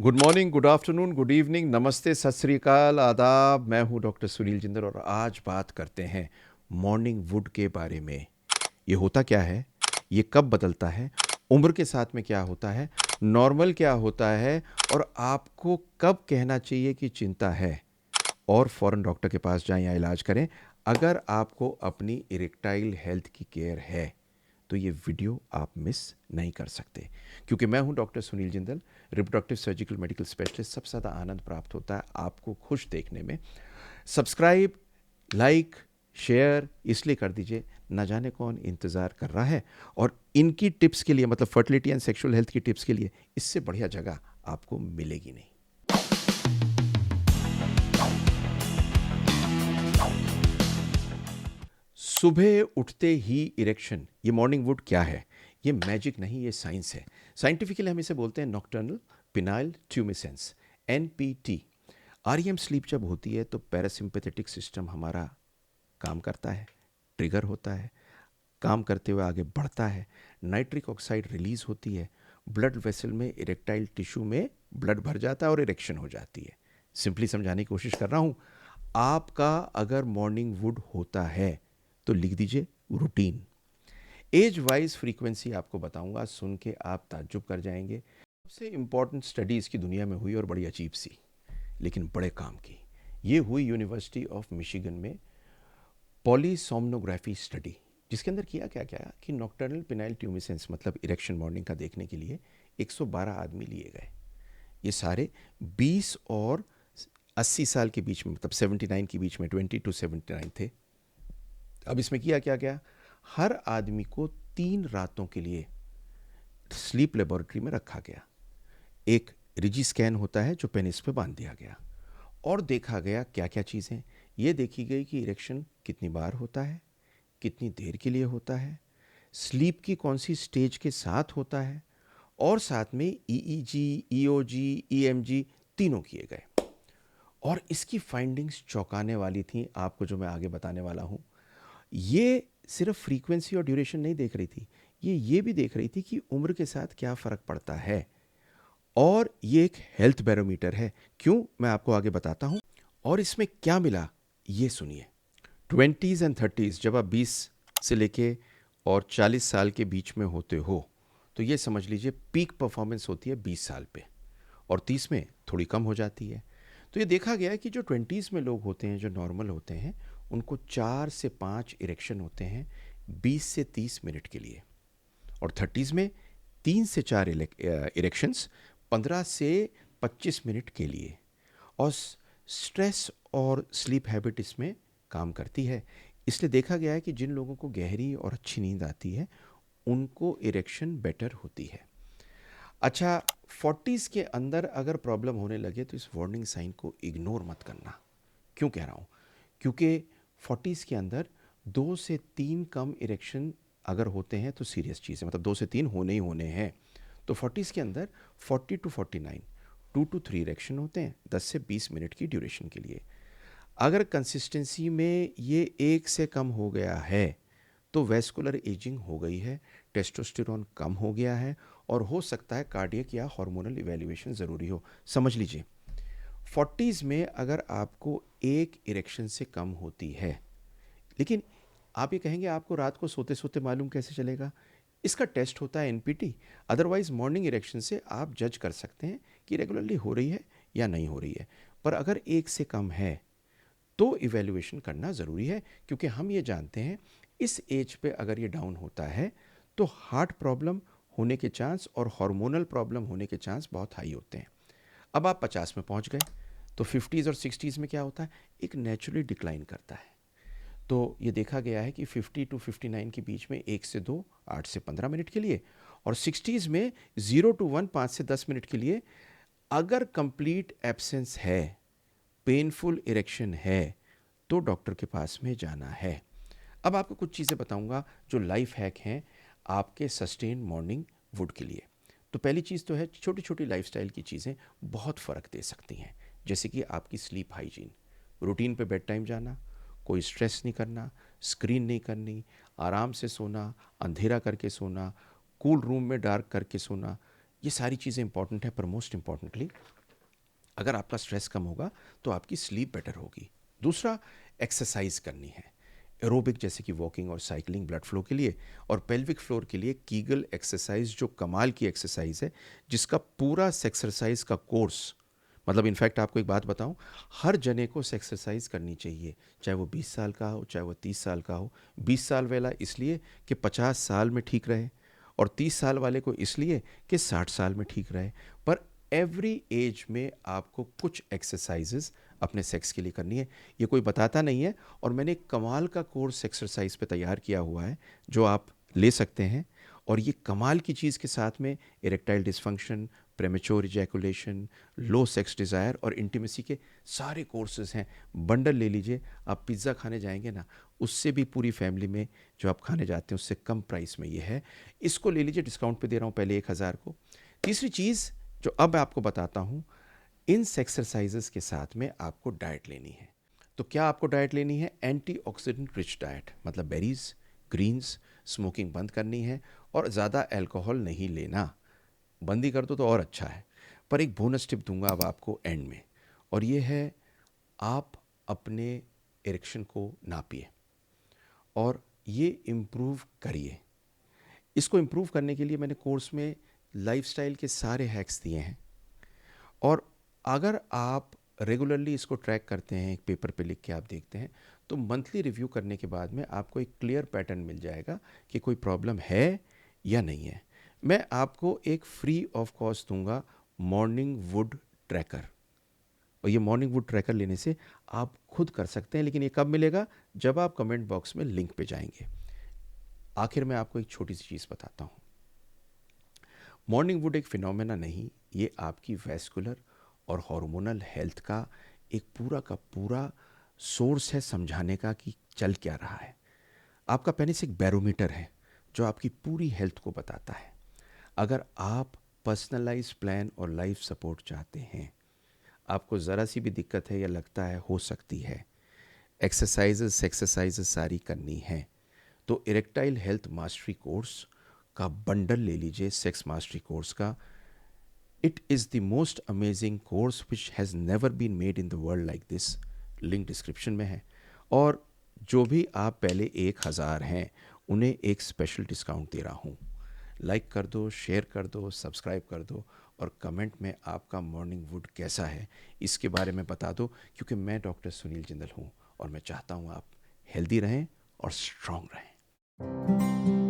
Good morning, good afternoon, good evening, नमस्ते, सत श्री अकाल, आदाब। मैं हूं डॉक्टर सुनील जिंदल और आज बात करते हैं मॉर्निंग वुड के बारे में। ये होता क्या है, ये कब बदलता है, उम्र के साथ में क्या होता है, नॉर्मल क्या होता है और आपको कब कहना चाहिए कि चिंता है और फ़ौरन डॉक्टर के पास जाएं या इलाज करें अगर आपको अपनी इरेक्टाइल हेल्थ की केयर है। तो ये वीडियो आप मिस नहीं कर सकते, क्योंकि मैं हूं doctor Sunil Jindal, reproductive surgical medical specialist. सबसे ज़्यादा आनंद प्राप्त होता है आपको खुश देखने में। सब्सक्राइब, लाइक, शेयर इसलिए कर दीजिए, ना जाने कौन इंतज़ार कर रहा है। और इनकी टिप्स के लिए, मतलब फर्टिलिटी एंड सेक्सुअल हेल्थ की टिप्स के लिए, इससे बढ़िया जगह आपको मिलेगी नहीं। सुबह उठते ही इरेक्शन, ये मॉर्निंग वुड क्या है? ये मैजिक नहीं, ये साइंस है। साइंटिफिकली हम इसे बोलते हैं nocturnal penile tumescence, NPT. REM sleep जब होती है तो पैरासिम्पैथेटिक सिस्टम हमारा काम करता है, ट्रिगर होता है, काम करते हुए आगे बढ़ता है। नाइट्रिक ऑक्साइड रिलीज होती है, ब्लड वेसल में इरेक्टाइल टिश्यू में ब्लड भर जाता है और इरेक्शन हो जाती है। सिंपली समझाने की कोशिश कर रहा हूँ। आपका अगर मॉर्निंग वुड होता है तो लिख दीजिए रूटीन। एज वाइज फ्रीक्वेंसी आपको बताऊंगा, सुन के आप ताज्जुब कर जाएंगे। सबसे इंपॉर्टेंट स्टडी इसकी दुनिया में हुई और बड़ी अजीब सी, लेकिन बड़े काम की। ये हुई यूनिवर्सिटी ऑफ मिशिगन में, पॉलीसोमनोग्राफी स्टडी, जिसके अंदर किया क्या क्या कि नॉक्टर्नल पिनाइल ट्यूमिसेंस मतलब इरेक्शन मॉर्निंग का देखने के लिए 112 आदमी लिए गए। ये सारे 20 और 80 साल के बीच में, मतलब 79 के बीच में, 20 टू 79 थे। अब इसमें किया क्या गया, हर आदमी को 3 रातों के लिए स्लीप लेबोरेटरी में रखा गया। एक रिजी स्कैन होता है जो पेनिस पे बांध दिया गया, और देखा गया क्या क्या चीज़ें। ये देखी गई कि इरेक्शन कितनी बार होता है, कितनी देर के लिए होता है, स्लीप की कौन सी स्टेज के साथ होता है, और साथ में ईईजी, ईओजी, ईएमजी तीनों किए गए। और इसकी फाइंडिंग्स चौंकाने वाली थी, आपको जो मैं आगे बताने वाला हूँ। ये सिर्फ फ्रीक्वेंसी और ड्यूरेशन नहीं देख रही थी, ये भी देख रही थी कि उम्र के साथ क्या फ़र्क पड़ता है। और ये एक हेल्थ बैरोमीटर है। क्यों, मैं आपको आगे बताता हूँ। और इसमें क्या मिला ये सुनिए। 20s एंड 30s, जब आप 20 से लेके और 40 साल के बीच में होते हो तो ये समझ लीजिए पीक परफॉर्मेंस होती है 20 साल पे, और 30 में थोड़ी कम हो जाती है। तो ये देखा गया है कि जो 20s में लोग होते हैं, जो नॉर्मल होते हैं, उनको 4 से 5 इरेक्शन होते हैं 20 से 30 मिनट के लिए। और 30s में 3 से 4 इरेक्शंस 15 से 25 मिनट के लिए। और स्ट्रेस और स्लीप हैबिट इसमें काम करती है। इसलिए देखा गया है कि जिन लोगों को गहरी और अच्छी नींद आती है उनको इरेक्शन बेटर होती है। अच्छा, 40s के अंदर अगर प्रॉब्लम होने लगे तो इस वार्निंग साइन को इग्नोर मत करना। क्यों कह रहा हूँ, क्योंकि 40s के अंदर 2 से 3 कम इरेक्शन अगर होते हैं तो सीरियस चीज़ है, मतलब 2 से 3 होने ही होने हैं। तो 40s के अंदर 40 टू 49 2 to 3 इरेक्शन होते हैं 10 से 20 मिनट की ड्यूरेशन के लिए। अगर कंसिस्टेंसी में ये 1 से कम हो गया है तो वेस्कुलर एजिंग हो गई है, टेस्टोस्टेरोन कम हो गया है, और हो सकता है कार्डियक या हार्मोनल इवैल्यूएशन ज़रूरी हो। समझ लीजिए, 40s में अगर आपको एक इरेक्शन से कम होती है, लेकिन आप ये कहेंगे आपको रात को सोते सोते मालूम कैसे चलेगा? इसका टेस्ट होता है एनपीटी। अदरवाइज मॉर्निंग इरेक्शन से आप जज कर सकते हैं कि रेगुलरली हो रही है या नहीं हो रही है। पर अगर 1 से कम है तो इवैल्यूएशन करना ज़रूरी है, क्योंकि हम ये जानते हैं इस एज पे अगर ये डाउन होता है तो हार्ट प्रॉब्लम होने के चांस और हार्मोनल प्रॉब्लम होने के चांस बहुत हाई होते हैं। अब आप 50 में पहुंच गए तो 50s और 60s में क्या होता है, एक नेचुरली डिक्लाइन करता है। तो ये देखा गया है कि 50 टू 59 के बीच में 1 से 2, 8 से 15 मिनट के लिए, और 60s में 0 to 1, 5 से 10 मिनट के लिए। अगर कंप्लीट एब्सेंस है, पेनफुल इरेक्शन है, तो डॉक्टर के पास में जाना है। अब आपको कुछ चीज़ें बताऊंगा जो लाइफ हैक हैं आपके सस्टेन मॉर्निंग वुड के लिए। तो पहली चीज़ तो है, छोटी छोटी लाइफस्टाइल की चीज़ें बहुत फ़र्क दे सकती हैं। जैसे कि आपकी स्लीप हाइजीन, रूटीन पे बेड टाइम जाना, कोई स्ट्रेस नहीं करना, स्क्रीन नहीं करनी, आराम से सोना, अंधेरा करके सोना, कूल रूम में डार्क करके सोना। ये सारी चीज़ें इंपॉर्टेंट है, पर मोस्ट इंपॉर्टेंटली अगर आपका स्ट्रेस कम होगा तो आपकी स्लीप बेटर होगी। दूसरा, एक्सरसाइज करनी है, एरोबिक जैसे कि वॉकिंग और साइकिलिंग ब्लड फ्लो के लिए, और पेल्विक फ्लोर के लिए कीगल एक्सरसाइज जो कमाल की एक्सरसाइज है, जिसका पूरा एक्सरसाइज का कोर्स, मतलब इनफैक्ट आपको एक बात बताऊं, हर जने को एक्सरसाइज करनी चाहिए, चाहे वो 20 साल का हो चाहे वो 30 साल का हो। 20 साल वाला इसलिए कि 50 साल में ठीक रहे, और 30 साल वाले को इसलिए कि 60 साल में ठीक रहे। पर एवरी एज में आपको कुछ एक्सरसाइजेस अपने सेक्स के लिए करनी है। ये कोई बताता नहीं है, और मैंने एक कमाल का कोर्स एक्सरसाइज पे तैयार किया हुआ है जो आप ले सकते हैं। और ये कमाल की चीज़ के साथ में इरेक्टाइल डिसफंक्शन, प्रेमेच्योर इजैकुलेशन, लो सेक्स डिज़ायर और इंटीमेसी के सारे कोर्सेज हैं। बंडल ले लीजिए, आप पिज़्ज़ा खाने जाएंगे ना, उससे भी पूरी फैमिली में जो आप खाने जाते हैं उससे कम प्राइस में ये है। इसको ले लीजिए, डिस्काउंट पे दे रहा हूँ पहले 1000 को। तीसरी चीज़ जो अब आपको बताता हूँ, इन एक्सरसाइजेस के साथ में आपको डाइट लेनी है। तो क्या आपको डाइट लेनी है? एंटीऑक्सीडेंट रिच डाइट, मतलब बेरीज, ग्रीन्स, स्मोकिंग बंद करनी है, और ज़्यादा अल्कोहल नहीं लेना। बंदी कर दो तो और अच्छा है। पर एक बोनस टिप दूंगा अब आपको एंड में, और ये है, आप अपने इरेक्शन को नापिए और ये इम्प्रूव करिए। इसको इम्प्रूव करने के लिए मैंने कोर्स में लाइफस्टाइल के सारे हैक्स दिए हैं, और अगर आप रेगुलरली इसको ट्रैक करते हैं, एक पेपर पे लिख के आप देखते हैं, तो मंथली रिव्यू करने के बाद में आपको एक क्लियर पैटर्न मिल जाएगा कि कोई प्रॉब्लम है या नहीं है। मैं आपको एक फ्री ऑफ कॉस्ट दूंगा मॉर्निंग वुड ट्रैकर, और ये मॉर्निंग वुड ट्रैकर लेने से आप खुद कर सकते हैं, लेकिन ये कब मिलेगा? जब आप कमेंट बॉक्स में लिंक पे जाएंगे। आखिर में आपको एक छोटी सी चीज़ बताता हूँ। मॉर्निंग वुड एक फिनोमेना नहीं, ये आपकी वैस्कुलर और हार्मोनल हेल्थ का एक पूरा का पूरा सोर्स है समझाने का कि चल क्या रहा है। आपका पेनिस एक बैरोमीटर है जो आपकी पूरी हेल्थ को बताता है। अगर आप पर्सनलाइज प्लान और लाइफ सपोर्ट चाहते हैं, आपको ज़रा सी भी दिक्कत है या लगता है हो सकती है, एक्सरसाइजेस सारी करनी है, तो इरेक्टाइल हेल्थ मास्टरी कोर्स का बंडल ले लीजिए, सेक्स मास्टरी कोर्स का। It is the most amazing course which has never been made in the world like this. Link description में है। और जो भी आप पहले 1000 हैं उन्हें एक स्पेशल डिस्काउंट दे रहा हूँ। लाइक कर दो, शेयर कर दो, सब्सक्राइब कर दो, और कमेंट में आपका मॉर्निंग वुड कैसा है इसके बारे में बता दो, क्योंकि मैं डॉक्टर सुनील जिंदल हूँ और मैं चाहता हूँ आप हेल्दी रहें और स्ट्रांग रहें।